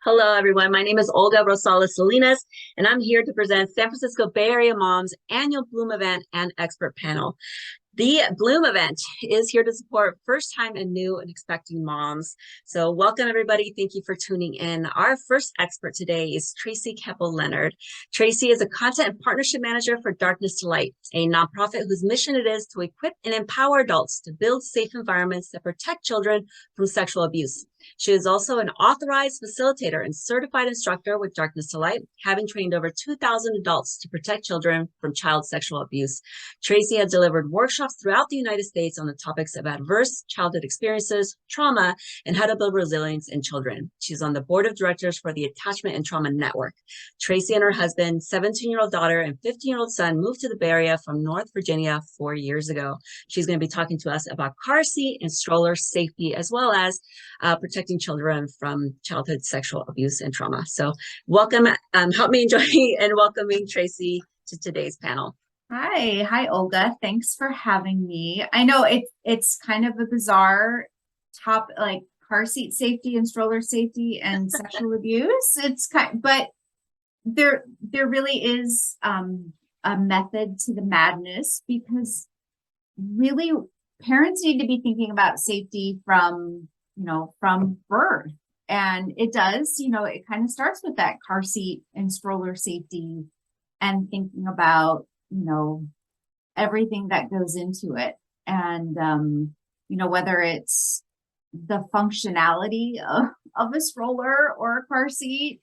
Hello, everyone. My name is Olga Rosales Salinas, and I'm here to present San Francisco Bay Area Moms annual Bloom event and expert panel. The Bloom event is here to support first-time and new and expecting moms. So welcome, everybody. Thank you for tuning in. Our first expert today is Tracy Keppel-Leonard. Tracy is a content and partnership manager for Darkness to Light, a nonprofit whose mission it is to equip and empower adults to build safe environments that protect children from sexual abuse. She is also an authorized facilitator and certified instructor with Darkness to Light, having trained over 2,000 adults to protect children from child sexual abuse. Tracy has delivered workshops throughout the United States on the topics of adverse childhood experiences, trauma, and how to build resilience in children. She's on the board of directors for the Attachment and Trauma Network. Tracy and her husband, 17-year-old daughter, and 15-year-old son moved to the Bay Area from North Virginia 4 years ago. She's going to be talking to us about car seat and stroller safety, as well as protecting children from childhood sexual abuse and trauma. So welcome, help me enjoy and welcoming Tracy to today's panel. Hi, Olga. Thanks for having me. I know it's kind of a bizarre topic, like car seat safety and stroller safety and sexual abuse. But there really is a method to the madness, because really parents need to be thinking about safety from birth. And it does, it kind of starts with that car seat and stroller safety and thinking about everything that goes into it. And, whether it's the functionality of a stroller or a car seat,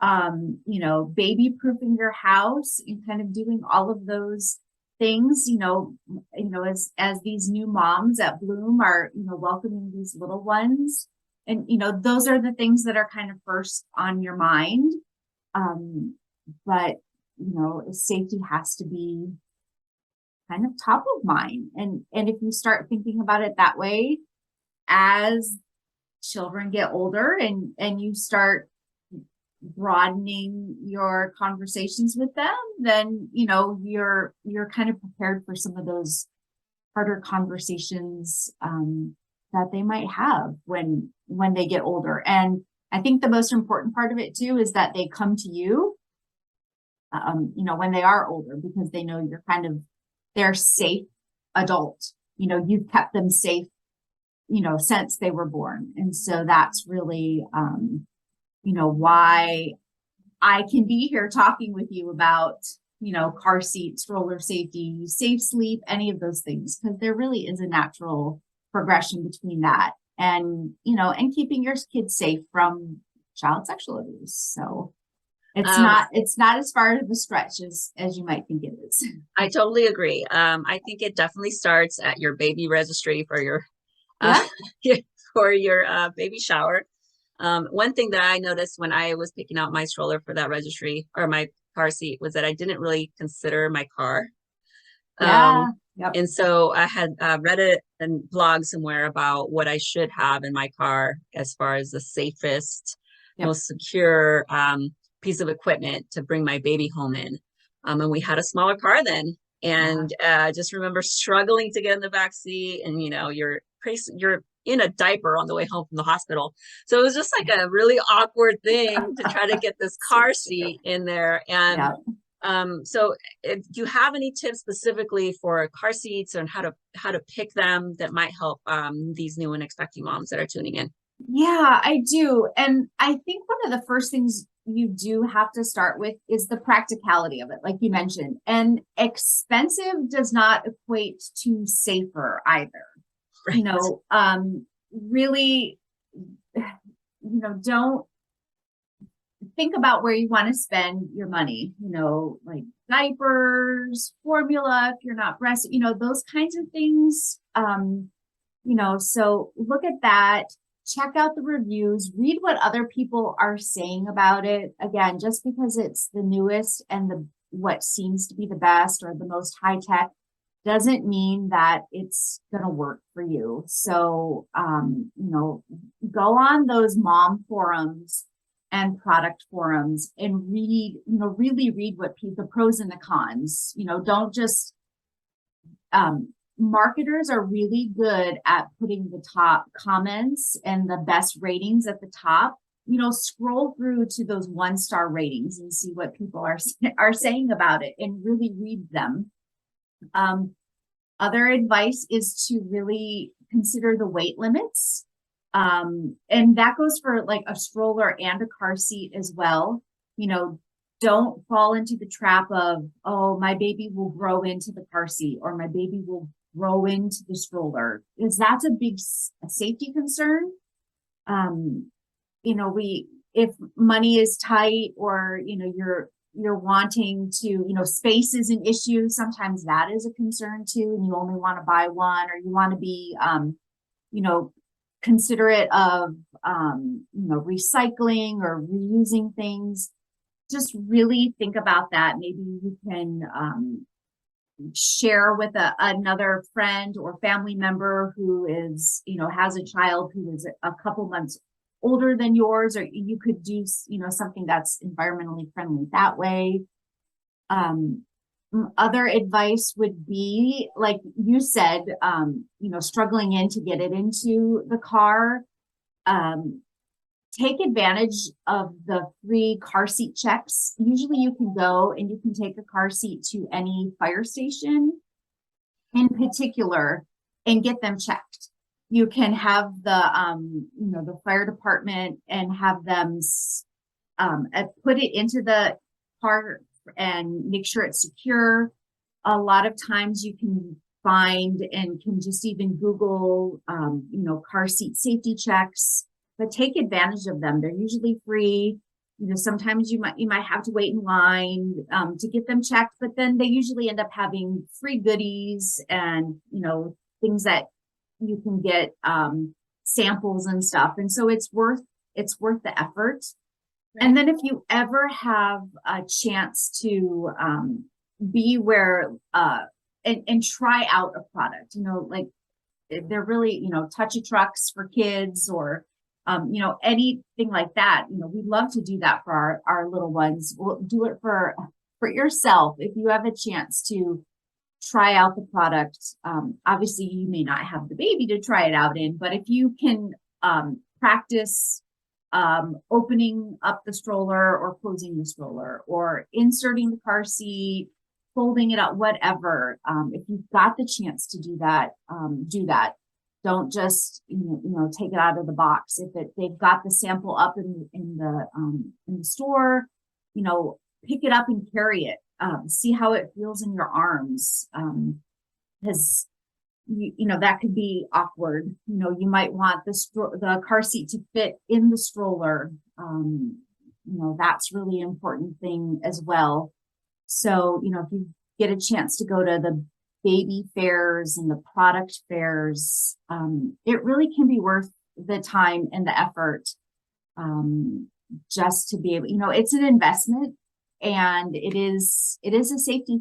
baby proofing your house and kind of doing all of those things, as these new moms at Bloom are, welcoming these little ones. And, those are the things that are kind of first on your mind. But safety has to be kind of top of mind. And if you start thinking about it that way, as children get older and you start broadening your conversations with them, then, you're kind of prepared for some of those harder conversations that they might have when they get older. And I think the most important part of it too is that they come to you when they are older, because they know they're safe adult. You've kept them safe, since they were born. And so that's really, why I can be here talking with you about, car seat, stroller safety, safe sleep, any of those things, because there really is a natural progression between that and, and keeping your kids safe from child sexual abuse. So it's not as far of a stretch as you might think it is. I totally agree. I think it definitely starts at your baby registry for your baby shower. One thing that I noticed when I was picking out my stroller for that registry or my car seat was that I didn't really consider my car. Yep. And so I had read a blog somewhere about what I should have in my car as far as the safest, most secure piece of equipment to bring my baby home in. And we had a smaller car then. And I just remember struggling to get in the back seat, and you're in a diaper on the way home from the hospital. So it was just like a really awkward thing to try to get this car seat in there. And so if you have any tips specifically for car seats and how to pick them that might help these new and expecting moms that are tuning in. Yeah, I do. And I think one of the first things you do have to start with is the practicality of it, like you mentioned. And expensive does not equate to safer either. Right. Really, don't think about where you want to spend your money, like diapers, formula, if you're not breastfeeding, those kinds of things. So look at that. Check out the reviews, read what other people are saying about it. Again, just because it's the newest and what seems to be the best or the most high tech doesn't mean that it's going to work for you. So, go on those mom forums and product forums and read, really read what the pros and the cons, don't just, marketers are really good at putting the top comments and the best ratings at the top. scroll through to those 1-star ratings and see what people are saying about it and really read them. Other advice is to really consider the weight limits. And that goes for like a stroller and a car seat as well. Don't fall into the trap of, oh, my baby will grow into the car seat or my baby will grow into the stroller, because that's a big safety concern. If money is tight or, you're wanting to, space is an issue. Sometimes that is a concern too. And you only want to buy one, or you want to be, considerate of, recycling or reusing things. Just really think about that. Maybe you can, share with another friend or family member who is, has a child who is a couple months older than yours, or you could do, something that's environmentally friendly that way. Other advice would be, like you said, struggling to get it into the car. Take advantage of the free car seat checks. Usually you can go and you can take a car seat to any fire station in particular and get them checked. You can have the fire department and have them put it into the car and make sure it's secure. A lot of times you can find and can just even Google, car seat safety checks, but take advantage of them. They're usually free. Sometimes you might have to wait in line to get them checked, but then they usually end up having free goodies and, things that you can get, samples and stuff. And so it's worth the effort. Right. And then if you ever have a chance to be where and try out a product, like they're really, touchy trucks for kids or anything like that. We'd love to do that for our little ones. We'll do it for yourself if you have a chance to try out the product. Obviously you may not have the baby to try it out in, but if you can practice opening up the stroller or closing the stroller or inserting the car seat, folding it up, whatever. If you've got the chance to do that, do that. Don't just take it out of the box. If they've got the sample up in the store, pick it up and carry it. See how it feels in your arms, because that could be awkward. You might want the car seat to fit in the stroller. That's really important thing as well. So if you get a chance to go to the baby fairs and the product fairs, it really can be worth the time and the effort, just to be able, it's an investment and it is a safety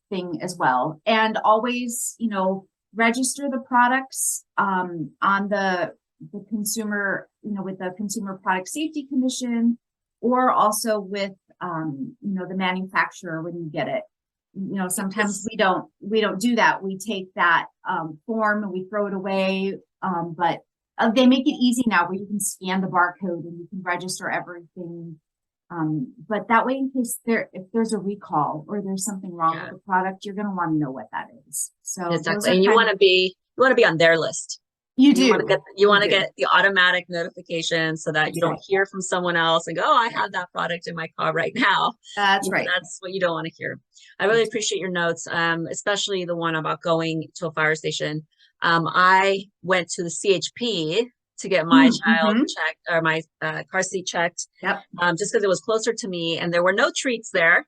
thing as well. And always, register the products, on the consumer, with the Consumer Product Safety Commission, or also with, the manufacturer when you get it. Sometimes we don't do that. We take that form and we throw it away. But they make it easy now where you can scan the barcode and you can register everything. But that way, in case if there's a recall or there's something wrong with the product, you're going to want to know what that is. So exactly, and you want to be on their list. You do. You want to get the automatic notification so that you don't hear from someone else and go, oh, I have that product in my car right now. That's right. That's what you don't want to hear. I really appreciate your notes, especially the one about going to a fire station. I went to the CHP to get my child checked, or my car seat checked. Yep. Just because it was closer to me and there were no treats there.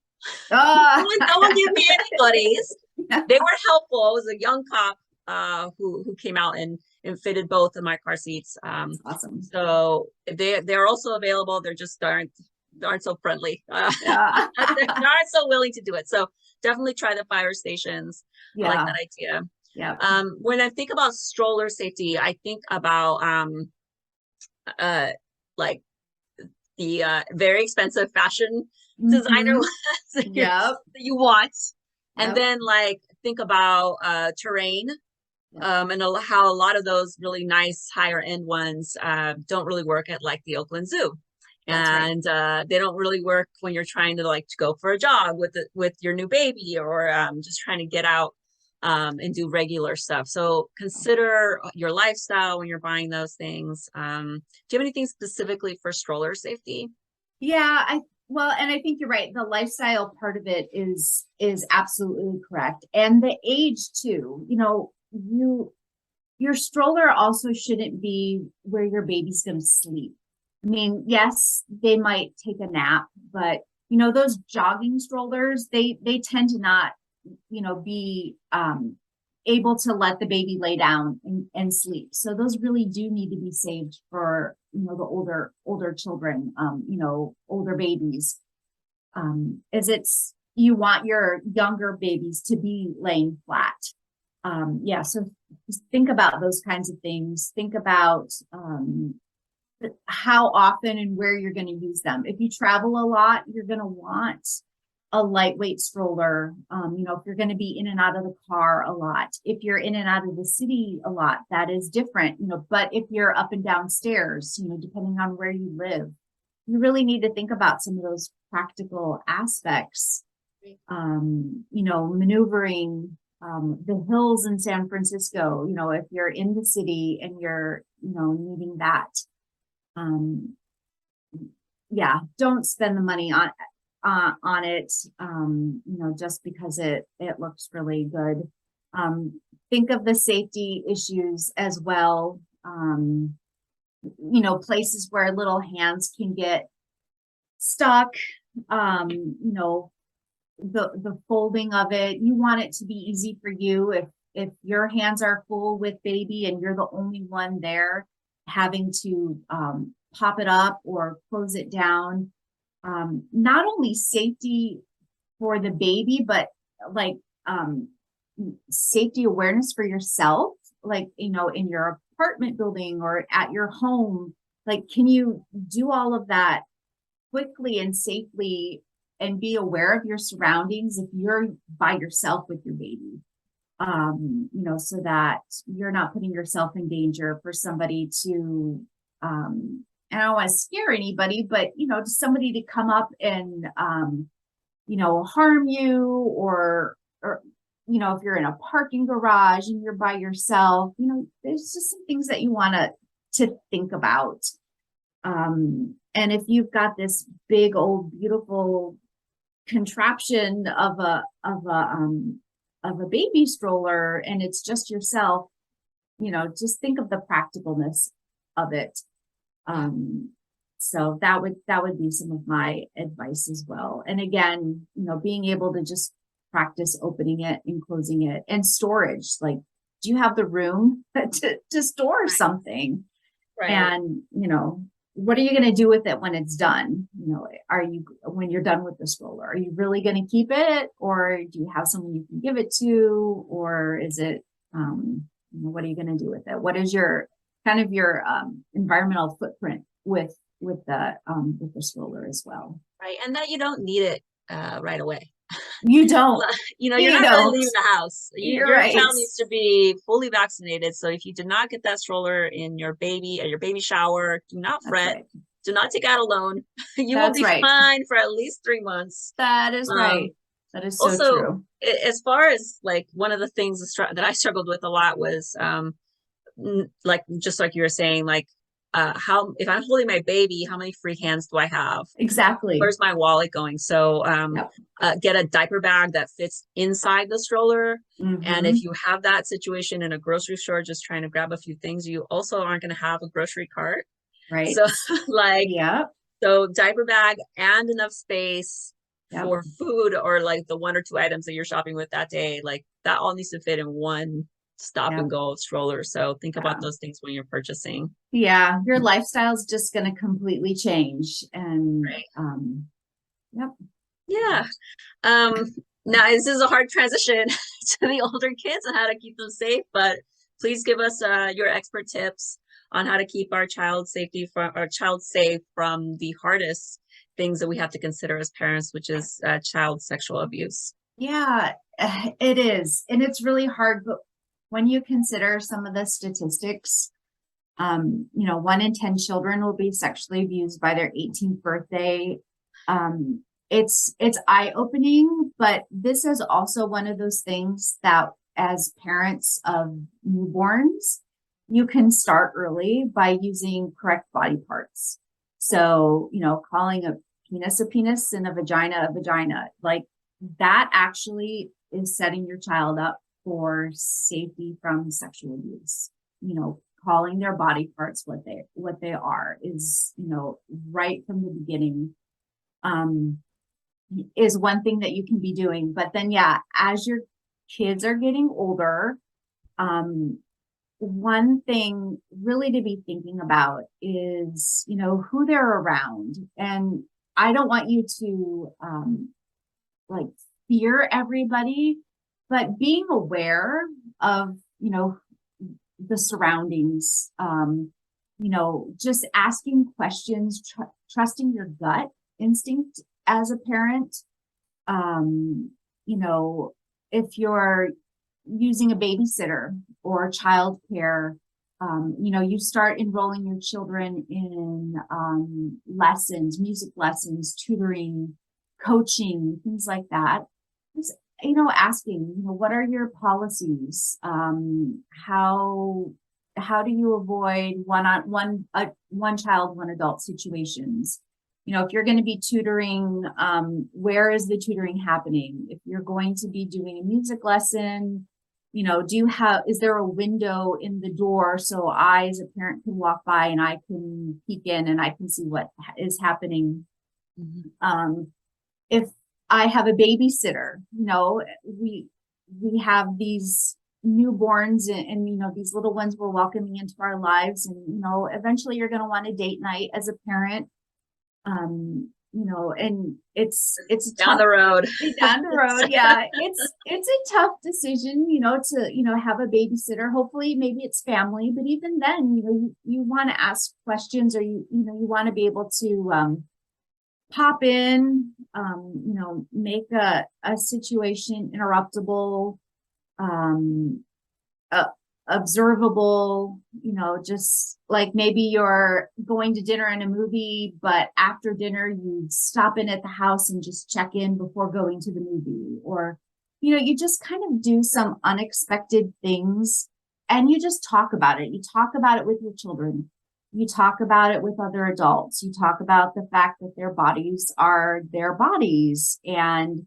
No one gave me any goodies. They were helpful. It was a young cop who came out and fitted both of my car seats. Awesome. So they're also available. They're just aren't so friendly. They aren't so willing to do it. So definitely try the fire stations. I like that idea. Yeah. When I think about stroller safety, I think about like the very expensive fashion designer that you want, and then like think about terrain. And how a lot of those really nice higher end ones don't really work at like the Oakland Zoo. That's right. and they don't really work when you're trying to like to go for a jog with your new baby, or just trying to get out and do regular stuff. So consider your lifestyle when you're buying those things. Do you have anything specifically for stroller safety? Yeah, well, and I think you're right. The lifestyle part of it is absolutely correct. And the age too. You know, your stroller also shouldn't be where your baby's going to sleep. I mean, yes, they might take a nap, but you know, those jogging strollers, they tend to not, you know, be able to let the baby lay down and sleep. So those really do need to be saved for, you know, the older children, you know, older babies. As it's, you want your younger babies to be laying flat. Yeah, so just think about those kinds of things. Think about how often and where you're going to use them. If you travel a lot, you're going to want a lightweight stroller. You know, if you're going to be in and out of the car a lot, if you're in and out of the city a lot, that is different, you know, but if you're up and down stairs, you know, depending on where you live, you really need to think about some of those practical aspects. You know, maneuvering the hills in San Francisco, you know, if you're in the city and you're, you know, needing that. Yeah, don't spend the money on it, you know, just because it looks really good. Think of the safety issues as well. You know, places where little hands can get stuck, you know, the folding of it, you want it to be easy for you. If your hands are full with baby and you're the only one there having to pop it up or close it down, not only safety for the baby, but like safety awareness for yourself, like, you know, in your apartment building or at your home, like, can you do all of that quickly and safely and be aware of your surroundings if you're by yourself with your baby? You know, so that you're not putting yourself in danger for somebody to, and I don't want to scare anybody, but, you know, just somebody to come up and, you know, harm you, or, you know, if you're in a parking garage and you're by yourself, you know, there's just some things that you want to think about. And if you've got this big old beautiful contraption of a baby stroller and it's just yourself, you know, just think of the practicalness of it. So that would be some of my advice as well. And again, you know, being able to just practice opening it and closing it, and storage. Like, do you have the room to store something? Right. And, you know, what are you going to do with it when it's done? You know, when you're done with the stroller, are you really going to keep it, or do you have someone you can give it to, or is it, you know, what are you going to do with it? What is your kind of your environmental footprint with the stroller as well? Right. And that you don't need it right away. You don't. You know, you're not really leaving the house. You're your right. child needs to be fully vaccinated. So if you did not get that stroller in your baby shower, do not fret. Right. Do not take out a loan. You That's will be right. fine for at least 3 months. That is right. That is so also, true. As far as like one of the things that I struggled with a lot was like, just like you were saying, like how, if I'm holding my baby, how many free hands do I have? Exactly. Where's my wallet going? So get a diaper bag that fits inside the stroller. And if you have that situation in a grocery store, just trying to grab a few things, you also aren't going to have a grocery cart. Right. So like, so diaper bag and enough space for food, or like the 1 or 2 items that you're shopping with that day, like that all needs to fit in one stop and go stroller. So think about those things when you're purchasing. Yeah, your lifestyle is just going to completely change. And yeah. Now this is a hard transition to the older kids and how to keep them safe, but please give us your expert tips on how to keep our child safe from the hardest things that we have to consider as parents, which is child sexual abuse. Yeah, it is. And it's really hard, but when you consider some of the statistics You know, 1 in 10 children will be sexually abused by their 18th birthday. It's eye-opening, but this is also one of those things that as parents of newborns, you can start early by using correct body parts. So, you know, calling a penis and a vagina, like that actually is setting your child up for safety from sexual abuse. You know, calling their body parts what they are is, you know, right from the beginning, is one thing that you can be doing. But then, yeah, as your kids are getting older, one thing really to be thinking about is, you know, who they're around. And I don't want you to like fear everybody, but being aware of, you know, the surroundings, you know, just asking questions, trusting your gut instinct as a parent. You know, if you're using a babysitter or childcare, you know, you start enrolling your children in lessons, music lessons, tutoring, coaching, things like that. Just, you know, asking, you know, what are your policies? How do you avoid one child, one adult situations? You know, if you're going to be tutoring, where is the tutoring happening? If you're going to be doing a music lesson, you know, is there a window in the door so I, as a parent, can walk by and I can peek in and I can see what is happening? Mm-hmm. If I have a babysitter, you know, we have these newborns and, you know, these little ones we're welcoming into our lives. And, you know, eventually you're going to want a date night as a parent. You know, and it's down the road. Yeah. It's a tough decision, you know, to, you know, have a babysitter. Hopefully maybe it's family, but even then, you know, you want to ask questions, or you know, you want to be able to pop in, you know, make a situation interruptible, observable, you know, just like maybe you're going to dinner and a movie, but after dinner you stop in at the house and just check in before going to the movie. Or, you know, you just kind of do some unexpected things and you just talk about it. You talk about it with your children. You talk about it with other adults. You talk about the fact that their bodies are their bodies, and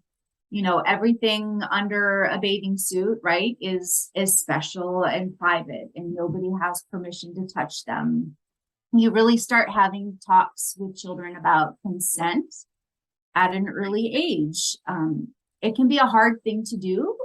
you know, everything under a bathing suit, right, is special and private, and nobody has permission to touch them. You really start having talks with children about consent at an early age. It can be a hard thing to do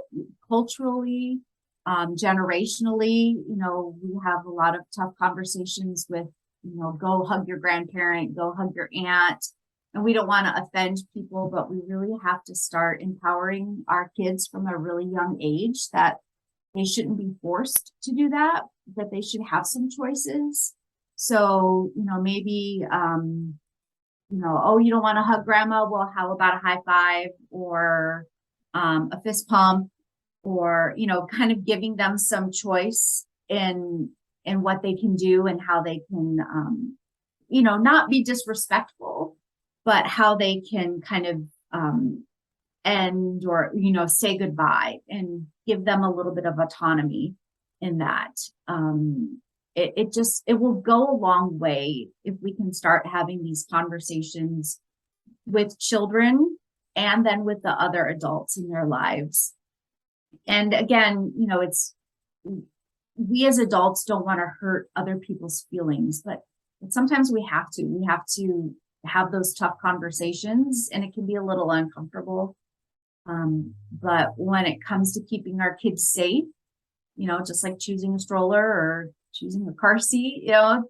culturally, generationally. You know, we have a lot of tough conversations with, you know, go hug your grandparent, go hug your aunt. And we don't want to offend people, but we really have to start empowering our kids from a really young age that they shouldn't be forced to do that, that they should have some choices. So, you know, maybe, you know, oh, you don't want to hug grandma? Well, how about a high five or a fist pump, or, you know, kind of giving them some choice in what they can do and how they can, you know, not be disrespectful, but how they can kind of end, or, you know, say goodbye and give them a little bit of autonomy in that. It will go a long way if we can start having these conversations with children and then with the other adults in their lives. And again, you know, we as adults don't want to hurt other people's feelings, but sometimes we have to have those tough conversations, and it can be a little uncomfortable. But when it comes to keeping our kids safe, you know, just like choosing a stroller or choosing a car seat, you know,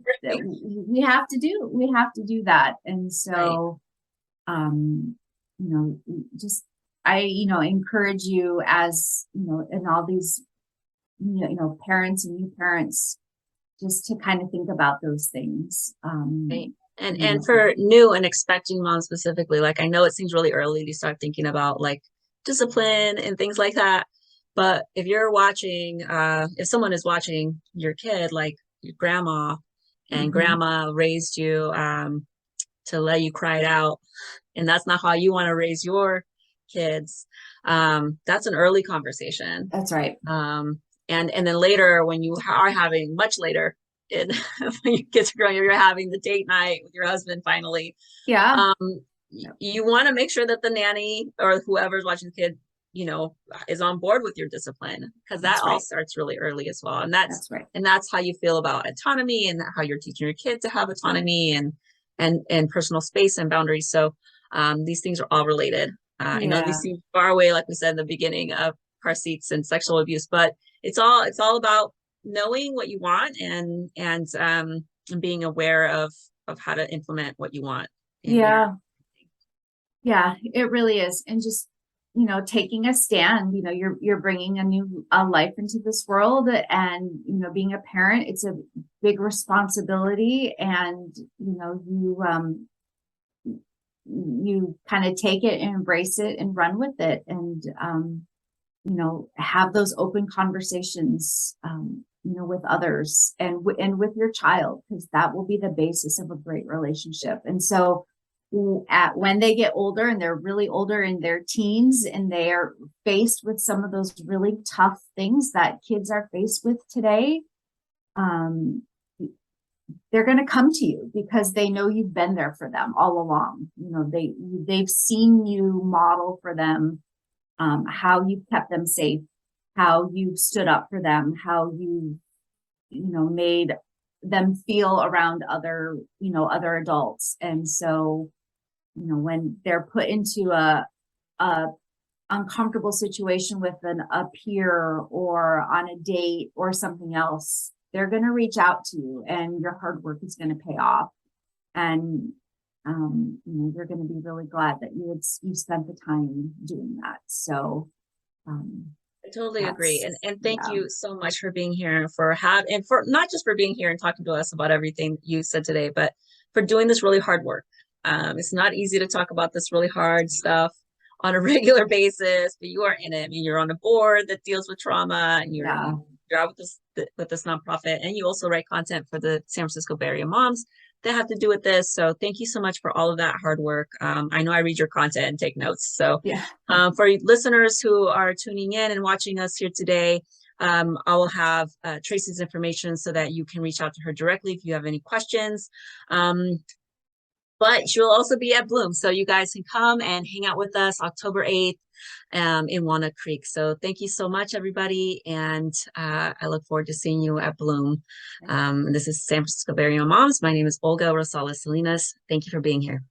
we have to do that. And so, you know, just, you know, encourage you, as, you know, and all these, you know, parents and new parents, just to kind of think about those things. Right. And for new and expecting moms specifically, like, I know it seems really early to start thinking about like discipline and things like that. But if you're watching, if someone is watching your kid, like, your grandma, and Mhm. grandma raised you to let you cry it out, and that's not how you want to raise your kids. That's an early conversation. That's right. And then later, when you are having much later, in when your kids are growing, you're having the date night with your husband finally. Yeah. Um, Yep. you want to make sure that the nanny or whoever's watching the kid, you know, is on board with your discipline, because that That's all right. starts really early as well. That's right. And that's how you feel about autonomy, and how you're teaching your kid to have autonomy and personal space and boundaries. So these things are all related. I know Yeah. these seem far away, like we said in the beginning, of car seats and sexual abuse, but it's all about knowing what you want, and being aware of how to implement what you want in your. Yeah. Yeah, it really is. And just, taking a stand, you're bringing a new life into this world, and, being a parent, it's a big responsibility, and, you kind of take it and embrace it and run with it, and, have those open conversations, with others, and with your child, because that will be the basis of a great relationship. And so when they get older, and they're really older in their teens, and they're faced with some of those really tough things that kids are faced with today, um, they're going to come to you because they know you've been there for them all along. They've seen you model for them, how you've kept them safe, how you've stood up for them, how made them feel around other adults. And so, when they're put into a uncomfortable situation with a peer, or on a date or something else, they're going to reach out to you, and your hard work is going to pay off. And you're going to be really glad that you spent the time doing that. So I totally agree. And thank yeah. you so much for being here, and for not just for being here and talking to us about everything you said today, but for doing this really hard work. It's not easy to talk about this really hard stuff on a regular basis, but you are in it. I mean, you're on a board that deals with trauma, and Yeah. you're out with this nonprofit, and you also write content for the San Francisco Bay Area moms that have to do with this. So thank you so much for all of that hard work. I know I read your content and take notes. So Yeah. for listeners who are tuning in and watching us here today, I will have Tracy's information so that you can reach out to her directly if you have any questions. But she'll also be at Bloom, so you guys can come and hang out with us October 8th in Walnut Creek. So thank you so much, everybody, and I look forward to seeing you at Bloom. This is San Francisco Bay Area Moms. My name is Olga Rosales Salinas. Thank you for being here.